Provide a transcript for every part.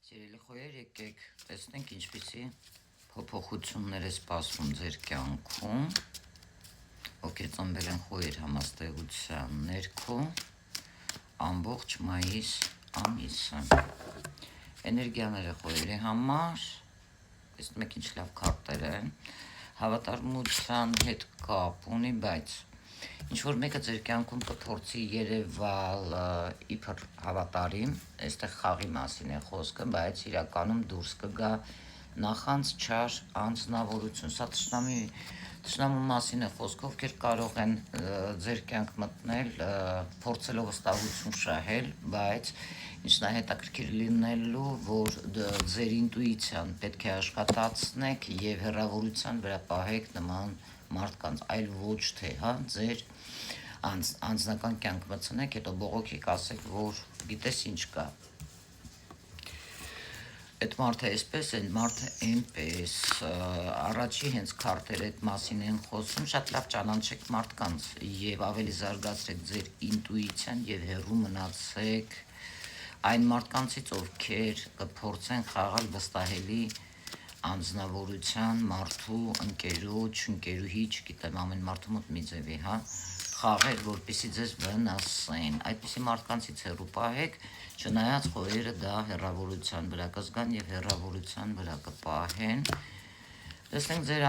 Սիրելի խոյեր, եկեք տեսնենք ինչպիսի փոփոխություններ է սպասվում ձեր կյանքում, ովքեր ծնվել են խոյեր համաստեղության ներքո, ամբողջ մայիս ամիսը։ Էներգիաները խոյերի համար, տեսնում եք ինչ լավ քարտեր են, հավատարմության հետ կապ ունի, բայց ինչ-որ մեկը ձեր կյանքում կփորձի երևալ իբր հավատարիմ, այստեղ խաղի մասին է խոսքը, բայց իրականում դուրս կգա նախանց չար անձնավորություն։ Սա թշնամու մասին է խոսքը, ովքեր կարող են ձեր կյանք մտնել, փորձելով վստահություն շահել, բայց ինչն է հետաքրքիր լինելու, որ ձեր ինտուիցիան պետք է աշխատացնեք եւ հեռավորության վրա պահեք նման մարդկանց, այլ ոչ թե, ձեր անձնական կյանք մտցնեք, հետո բողոքեք, ասեք, որ գիտես ինչ կա։ Այդ մարդը այսպես է, մարդը այնպես, առաջի հենց քարտերը այդ մասին են խոսում, շատ լավ ճանաչեք մարդկանց եւ ավելի զարգացրեք ձեր ինտուիցիան եւ հեռու մնացեք այն մարդկանցից, ովքեր կփորձեն խաղալ վստահելի անձնավորության, մարդու, ընկերոջ, ընկերուհի, չգիտեմ, ամեն մարդու մոտ մի ձևի, խաղեր, որպեսզի ձեզ վնասեն։ Այդպիսի մարդկանցից հեռու պահեք, չնայած խոյերը դա հեռավորության վրա կզգան եւ հեռավորության վրա կպահեն։ Տեսնենք ձեր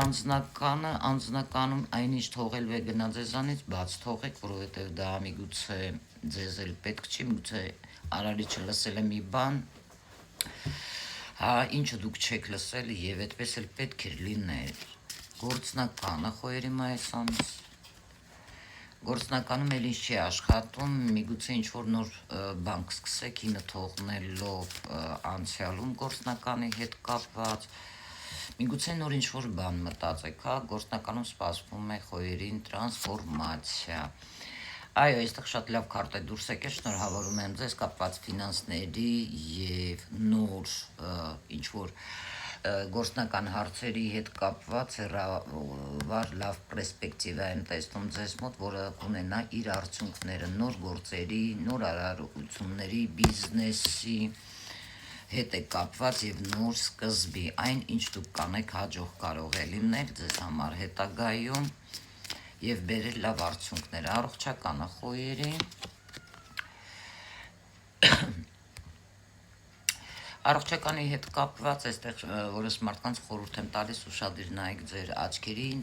անձնականում այնինչ թողելու է գնա ձեզանից, բաց թողեք, որովհետեւ դա միգուցե ձեզ էլ պետք չի, միգուցե արարիչը լսել է մի բան, ինչը դուք չեք լսել եւ այդպես էլ պետք է լիներ։ Գործնականը խոյերի մայիս ամիս։ Գործնականում էլ ինչ չի աշխատում, միգուցե ինչ-որ նոր բան կսկսեք, ինը թողնելով անցյալում գործնականի հետ կապված, միգուցե նոր ինչ-որ բան մտածեք, գործնականում սպասվում է խոյերին տրանսֆորմացիա։ Այո, այստեղ շատ լավ քարտ է դուրս եկել, շնորհավորում եմ ձեզ կապված ֆինանսների եւ նոր ինչ-որ գործնական հարցերի հետ կապված հեռավար լավ պերսպեկտիվա եմ տեսնում ձեզ մոտ, որը կունենա իր արդյունքները նոր գործերի, նոր արարողությունների, բիզնեսի հետ է կապված եւ նոր սկզբի, այն ինչ դուք կանեք հաջող կարող է լինել ձեզ համար հետագայում եւ բերել լավ արդյունքներ։ Առողջականը խոյերի Առողջականի հետ կապված այստեղ որոշ մարդկանց խորհուրդ եմ տալիս ուշադիր նայեք ձեր աչքերին,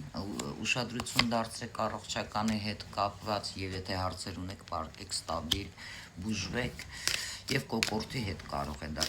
ուշադրություն դարձրեք առողջականի հետ կապված եւ եթե հարցեր ունեք, պարկեք ստաբիլ, բուժվեք եւ կոկորտի հետ կարող է դա